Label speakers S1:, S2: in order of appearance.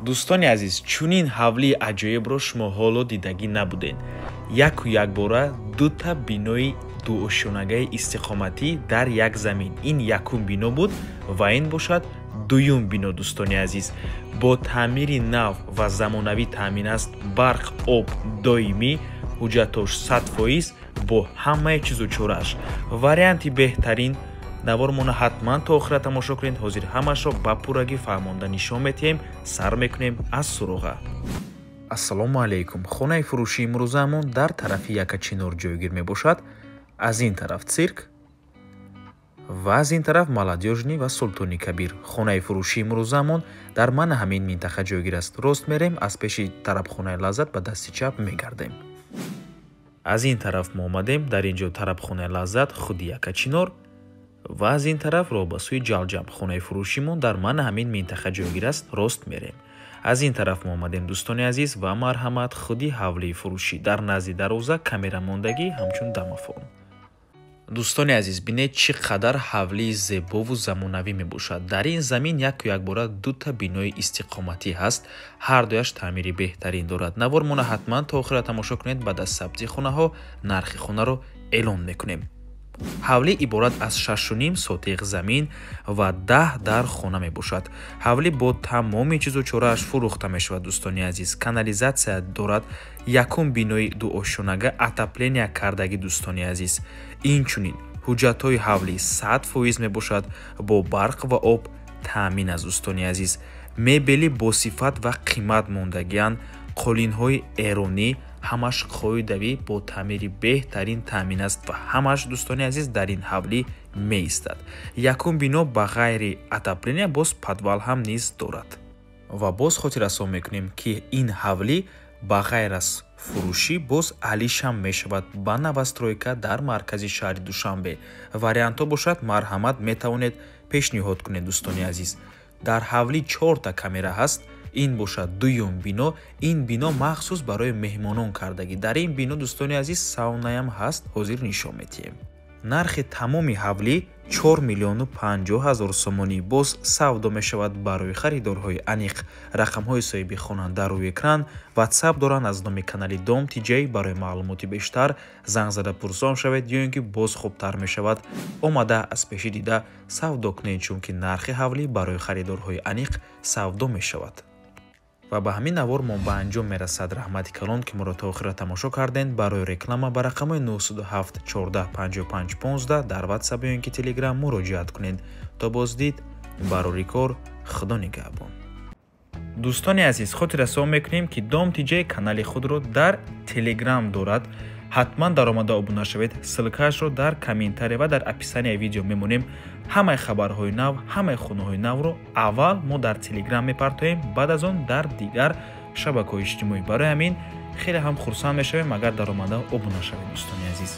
S1: дӯстони азиз, чунин ҳавлии аҷоибро шумо ҳоло дидагӣ набудед. Яку якбора дута бинои дуошунагаи истиқоматӣ дар як замин. Ин якум бино буд ва ин бошад дуюм бино. Дӯстони азиз, бо таъмири нав ва замонавӣ таъмин аст барқ, об доимӣ, ҳуҷҷатош 100%, бо ҳамаи чизу чорааш. Варианти беҳтарин навормона ҳатман то охира тамошо кунед. ҳозир ҳамашро ба пуррагӣ фаҳмонда нишон метиҳем. сар мекунем аз суроға. ассалому алайкум. хонаи фурӯшии имрӯзаамон дар тарафи Якачинор ҷойгир мебошад. аз ин тараф цирк ва аз ин тараф Маладёжни ва Султони Кабир. хонаи фурӯшии имрӯзаамон дар мана ҳамин минтақа ҷойгир аст. рост мерем, аз пеши тарабхонаи Лаззат ба дасти чап мегардем. аз ин тараф мо омадем. дар ин ҷо тарабхонаи Лаззат, худи Якачинор ва аз ин тараф роҳ ба сӯи Ҷалҷам. хонаи фурӯшимон дар мана ҳамин минтақа ҷойгир аст. рост мерем. аз ин тараф мо омадем дӯстони азиз ва марҳамат, худи ҳавлии фурӯшӣ дар назди дароза, камерамондагӣ ҳамчун домофон. дӯстони азиз, бинед чӣ қадар ҳавлии зебову замонавӣ мебошад. дар ин замин яку якбора дута бинои истиқоматӣ ҳаст. ҳар дуяш таъмири беҳтарин дорад. навормона ҳатман то охира тамошо кунед. баъд аз сабти хонаҳо нархи хонаро эълон мекунем. ҳавлӣ иборат аз 6.5 сотиқ замин ва 10 дар хона мебошад. ҳавлӣ бо тамоми чизу чорааш фурӯхта мешавад. дӯстони азиз, канализатсия дорад. якум бинои дуошунага атапления кардагӣ. дӯстони азиз, инчунин ҳуҷҷатҳои ҳавлӣ 100% мебошад. бо барқ ва об таъмин аст. дӯстони азиз, мебели босифат ва қимат мондагианд. қолинҳои эронӣ, ҳамаш қоидавӣ бо таъмири беҳтарин таъмин аст ва ҳамаш дӯстони азиз дар ин ҳавлӣ меистад. якум бино ба ғайри атапления боз падвал ҳам низ дорад. ва боз хотиррасон мекунем ки ин ҳавлӣ ба ғайр аз фурӯшӣ боз алишам мешавад ба навастройка дар маркази шаҳри Душанбе. вариантҳо бошад, марҳамат, метавонед пешниҳод кунед. дӯстони азиз, дар ҳавлӣ 4 камера ҳаст. ин бошад дуюм бино. ин бино махсус барои меҳмонон кардагӣ. дар ин бино дӯстони азиз саунаям ҳаст. ҳозир нишон метиҳем. нархи тамоми ҳавлӣ 4,50,000 сомонӣ. боз савдо мешавад барои харидорҳои аниқ. рақамҳои соҳиби хона дар рӯи экран. ватсап доранд аз номи канали Дом Тиҷей. барои маълумоти бештар занг зада пурсон шавед ё ин ки боз хубтар мешавад омада аз пеши дида савдо кунед, чунки нархи ҳавлӣ барои харидорҳои аниқ савдо мешавад. ва ба ҳамин навор мо ба анҷом мерасад. раҳмати калон ки моро то охира тамошо кардем. барои реклама ба рақамҳои 907 14 55 15 дар ватсап ё ин ки телеграм муроҷиат кунед. то боздид, барори кор, худо нигаҳбон. дӯстони азиз, хотиррасон мекунем ки Дом Тиҷей канали худро дар телеграм дорад. ҳатман даромада обуна шавед. ссилкаашро дар комментария ва дар описанияи видео мемонем. ҳамаи хабарҳои нав, ҳамаи хонаҳои навро аввал мо дар телеграм мепартоем, баъд аз он дар дигар шабакаҳои иҷтимоӣ. барои ҳамин хеле ҳам хурсанд мешавем агар даромада обуна шавед. дӯстони азиз.